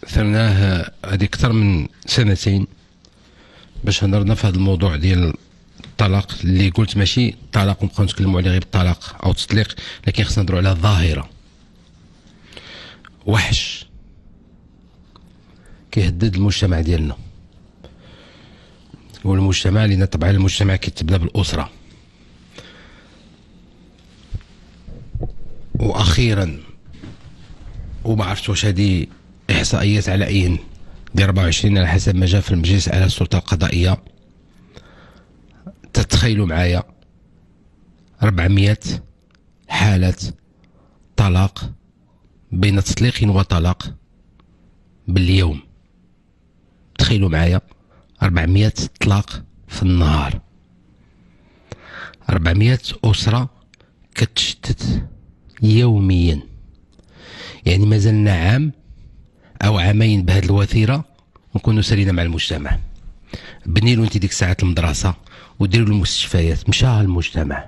ثرناه هذه أكثر من سنتين باش هضرنا في هذا الموضوع ديال الطلاق، اللي قلت ماشي الطلاق ونبقاو نتكلموا عليه غير بالطلاق أو التطليق، لكن خصنا نهضروا على ظاهرة وحش كيهدد المجتمع ديالنا. والمجتمع لأن طبعا المجتمع كيتبنى بالأسرة. وأخيرا وما عرفت واش هذه إحصائيات على أين ديال 24 على حسب ما جاء في المجلس على السلطة القضائية. تتخيلوا معايا 400 حالة طلاق بين تطليق وطلاق باليوم. تخيلوا معايا 400 طلاق في النهار، 400 أسرة كتشتت يوميا. يعني مازلنا عام أو عامين بهذه الوتيرة ونكونوا سالينا مع المجتمع. بني له انت ديك ساعات المدرسة وديروا له المستشفيات. مشى المجتمع.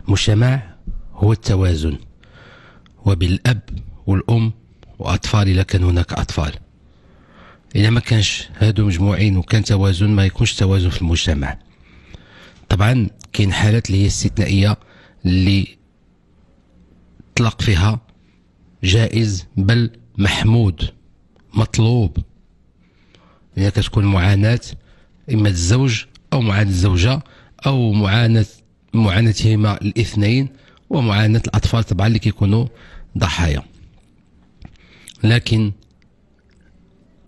المجتمع هو التوازن، وبالأب والأم وأطفال إذا كان هناك أطفال. إذا ما كانش هادو مجموعين وكان توازن ما يكونش توازن في المجتمع. طبعا كاين حالات اللي هي استثنائية اللي طلق فيها جائز بل محمود مطلوب. إذا كتكون معاناة إما الزوج أو معاناة الزوجة أو معاناتهما الاثنين ومعاناة الأطفال طبعا اللي كيكونوا ضحايا. لكن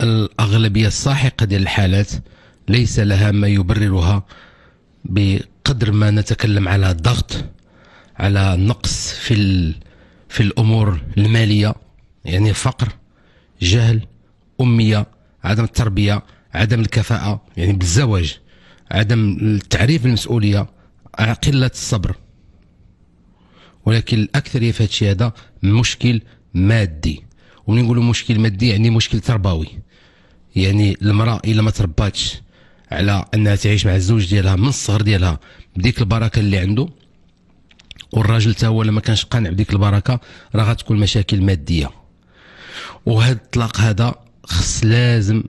الأغلبية الساحقة ديال الحالات ليس لها ما يبررها بقدر ما نتكلم على ضغط، على نقص في الأمور المالية، يعني فقر، جهل، أمية، عدم التربية، عدم الكفاءة يعني بالزواج، عدم التعريف بالمسؤولية، قلة الصبر. ولكن الأكثرية في هذا الشيء هذا مشكل مادي. ومن نقولوا مشكل مادي يعني مشكل تربوي. يعني المرأة إلا ما ترباتش على أنها تعيش مع الزوج ديالها من الصغر ديالها بديك البركة اللي عنده، والراجل تا هو لما كانش قانع بديك البركة راه غتكون مشاكل مادية. وهذا الطلاق هذا خص لازم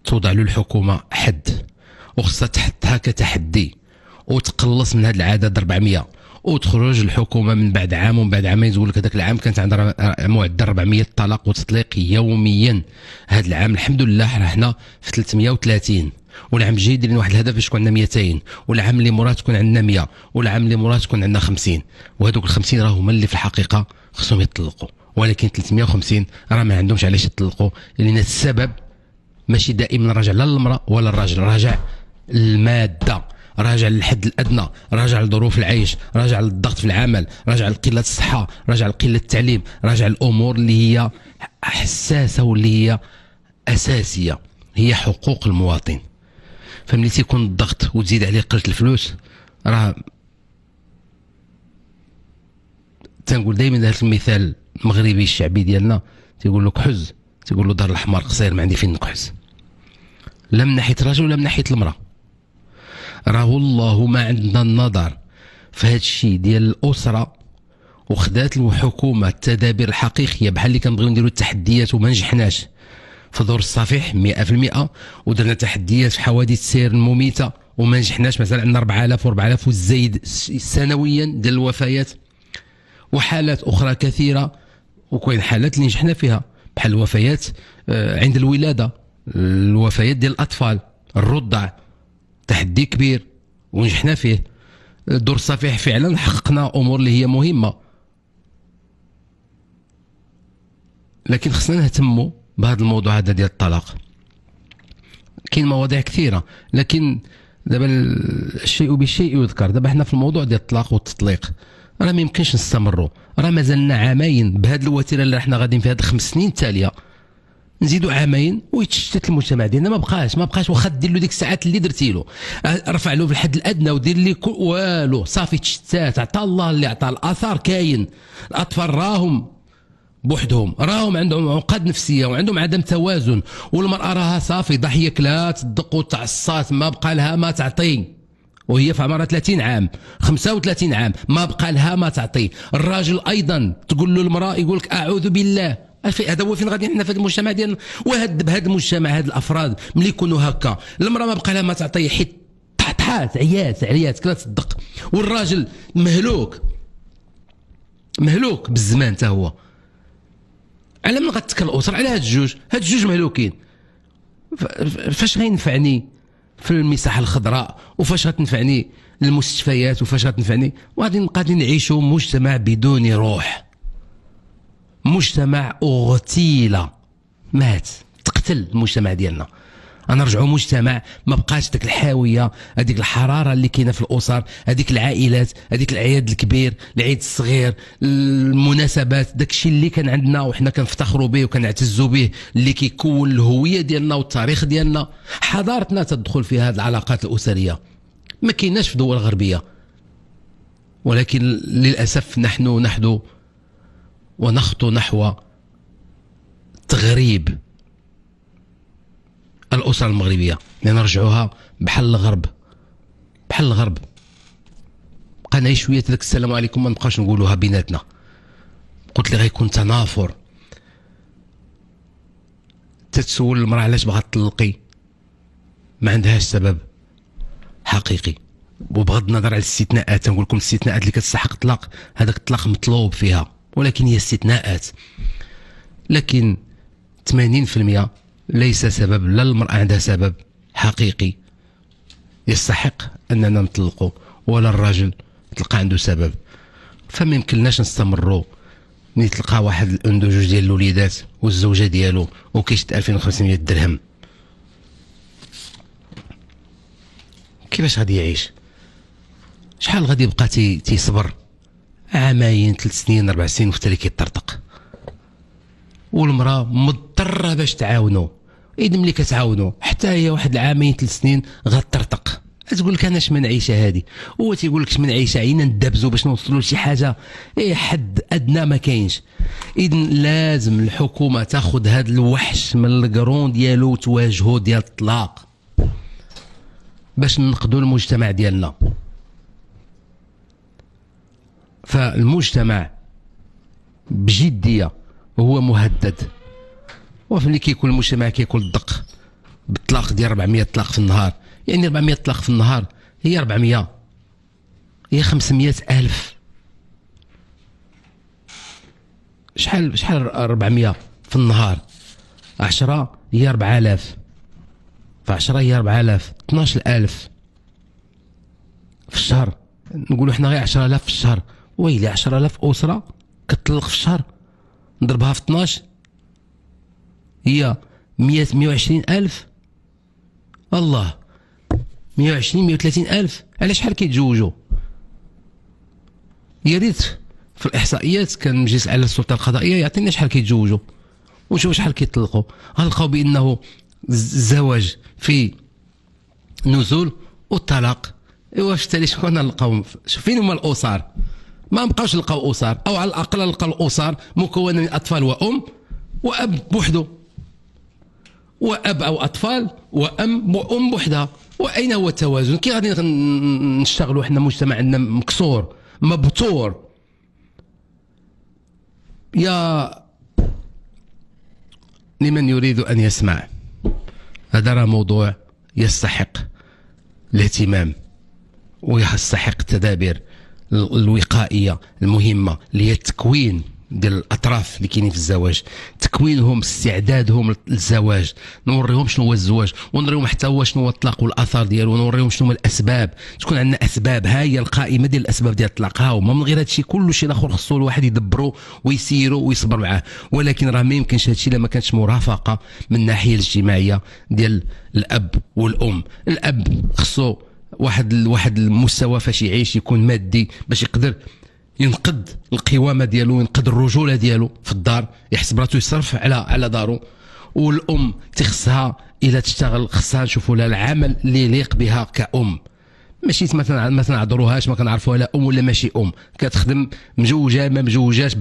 توضع له الحكومة حد، وخصها تحطها كتحدي وتقلص من هذه العدد 400، وتخرج الحكومة من بعد عام ومن بعد عامين تقول لك هذاك العام كانت عندها معدل 400 طلاق وتطليق يوميا. هذا العام الحمد لله رحنا في 330، والعام الجاي دايرين واحد الهدف باش تكون عندنا 200، والعام اللي موراه تكون عندنا 100، والعام اللي موراه تكون عندنا 50. وهذوك ال 50 راه هما اللي في الحقيقة خصهم يطلقوا، ولكن 350 راه ما عندهمش علاش يطلقوا، لأن السبب ماشي دائما راجع لا للمرأة ولا الراجل، راجع المادة، راجع للحد الأدنى، راجع لظروف العيش، راجع للضغط في العمل، راجع لقلة الصحة، راجع لقلة التعليم، راجع الأمور اللي هي حساسة واللي هي أساسية، هي حقوق المواطن. فملي تيكون الضغط وتزيد عليه قلة الفلوس راه تنقول دائما هذا المثال المغربي الشعبي ديالنا تيقول لك حز، تيقول له دار الحمار قصير ما عندي فين نقحز. لا من ناحية الرجل ولا من ناحية المرأة. راه والله ما عندنا النظر في هذا الشيء ديال الأسرة، وخدات الحكومة التدابير الحقيقية بحال اللي كنبغيو نديروا التحديات وما نجحناش في دور الصفيح 100%، ودرنا تحديات في حوادث السير المميتة وما نجحناش. مثلا عندنا 4000 و4000 والزايد سنويا ديال الوفيات، وحالات أخرى كثيرة. وكاين حالات اللي نجحنا فيها بحال الوفيات عند الولادة، الوفيات ديال الأطفال، الرضع، تحدي كبير ونجحنا فيه. دور الصفيح فعلا حققنا أمور اللي هي مهمة، لكن خصنا نهتموا بهذا الموضوع هذا ديال الطلاق. كاين مواضيع كثيرة، لكن دابا الشيء بالشيء يذكر. دابا حنا في الموضوع ديال الطلاق والتطليق راه ما يمكنش نستمروا، راه مازلنا عامين بهذه الوتيره اللي احنا غاديين في هذه 5 سنين التاليه، نزيدوا عامين ويتشتت المجتمع ديالنا. ما بقاش واخا دير له ديك الساعات اللي درتي له، رفع له في الحد الادنى ودير لي والو صافي تشتات. عطى الله اللي عطى، الاثار كاين. الاطفال راهم بوحدهم، راهم عندهم عقد نفسيه وعندهم عدم توازن، والمراه راها صافي ضحيه كلات تدق وتعصات، ما بقى لها ما تعطي، وهي في عمرها 30 عام 35 عام ما بقى لها ما تعطي. الراجل ايضا تقول له المراه يقول لك اعوذ بالله، هذا هو فين غادي حنا في هذا المجتمع ديالنا. بهذا المجتمع هاد الافراد ملي يكونوا هكا، المراه ما بقى لها ما تعطي حيت طحطحات عيات كلا تصدق، والراجل مهلوك بالزمان حتى هو. على من غتكل الاسره؟ على هاد الجوج مهلوكين. فاش غينفعني في المساحه الخضراء، وفاش غتنفعني المستشفيات، وفاش غتنفعني؟ وغادي نبقى نعيشوا مجتمع بدون روح، مجتمع اغتيل، مات، تقتل المجتمع ديالنا. غنرجعوا مجتمع ما بقاش ديك الحاويه، هذيك الحراره اللي كاينه في الاسر، هذيك العائلات، هذيك العياد الكبير، العيد الصغير، المناسبات، داك الشيء اللي كان عندنا وحنا كنفتخروا به وكنعتزوا به، اللي كيكون الهويه ديالنا والتاريخ ديالنا. حضارتنا تدخل في هذه العلاقات الاسريه، ما كايناش في دول غربيه، ولكن للاسف نحن نحدو ونخطو نحو تغريب الأسرة المغربية، لنرجعوها بحال الغرب. بقى نعيش شوية داك السلام عليكم، ما نبقاش نقولوها بيناتنا. قلت لي غيكون تنافر. تتسول المرأة علاش بغات تطلقي، ما عندهاش سبب حقيقي، وبغض النظر على الاستثناءات. نقول لكم الاستثناءات اللي كتستحق الطلاق، هذاك الطلاق مطلوب فيها، ولكن هي استثناءات. لكن 80% ليس سبب، لا المرأة عندها سبب حقيقي يستحق أننا نطلقه، ولا الرجل تلقى عنده سبب. فما يمكنناش نستمروا نتلقى واحد عنده جوج ديال الوليدات والزوجة ديالو وكيشد 2500 درهم. كيفاش غادي يعيش؟ شحال غادي يبقى تيصبر؟ عامين، 3 سنين، 4 سنين، وفي التالي كيطرطق. والمراه مضطره باش تعاونو. اذا ملي كتعاونو حتى هي واحد العامين 3 سنين غتطرطق، تقول لك انا شمن عيشه هذه، هو تيقول لك شمن عيشه، عينا ندابزو باش نوصلوا لشي حاجه حد ادنى ما كاينش. اذا لازم الحكومه تاخذ هذا الوحش من القرون ديالو وتواجهو ديال الطلاق باش ننقذوا المجتمع ديالنا. فالمجتمع بجديه هو مهدد، وفي كيكون المجتمع كيكون الدق بالطلاق ديال 400 طلاق في النهار. يعني 400 طلاق في النهار هي 400، هي 500 ألف. شحال 400 في النهار؟ 10 هي 4000، ف 10 هي 4000، 12000 في الشهر. نقولوا حنا غير 10000 في الشهر، ويلي 10000 أسرة كتطلق في الشهر، نضربها في 12 هي 120 ألف. الله، 120 130 ألف. على شحال كيتزوجوا؟ يا ريت في الإحصائيات كان مجلس على السلطة القضائية يعطينا شحال كيتزوجوا ونشوف شحال كيطلقوا. غنلقاو بأنه الزواج في نزول والطلاق. ايوا في التالي شكون نلقاو؟ فين هما الأسر؟ ما نبقاوش نلقاو أسر، أو على الأقل نلقاو الأسر مكونة من أطفال وأم وأب بوحدو، وأب أو أطفال وأم وأم بوحدها. وأين هو التوازن؟ كي غادي نشتغلوا حنا مجتمع عندنا مكسور مبتور؟ يا لمن يريد أن يسمع، هذا راه موضوع يستحق الاهتمام ويستحق التدابير الوقائية المهمة، اللي هي التكوين ديال الأطراف اللي كاينين في الزواج، تكوينهم، استعدادهم للزواج، نوريهم شنو هو الزواج، ونوريهم حتى هو شنو هو الطلاق والآثار ديالو، ونوريهم شنو هما الأسباب. تكون عندنا أسباب، ها هي القائمة ديال الأسباب ديال الطلاق، ها هما. من غير هذا الشيء كل شيء آخر خصو الواحد يدبرو ويسيرو ويصبر معاه. ولكن راه ما يمكنش هذا الشيء إلا ما كانتش مرافقة من الناحية الاجتماعية ديال الأب والأم. الأب خصو واحد المستوى فاش يعيش يكون مادي باش يقدر ينقذ القوامه ديالو، ينقذ الرجوله ديالو في الدار، يحسب راسو يصرف على دارو. والام تخصها الا تشتغل خصها نشوفوا لها العمل اللي يليق بها كأم، ماشي ما تنعذروهاش ما كنعرفوها لا ام ولا ماشي ام، كتخدم مجوجه ما مجوجاش.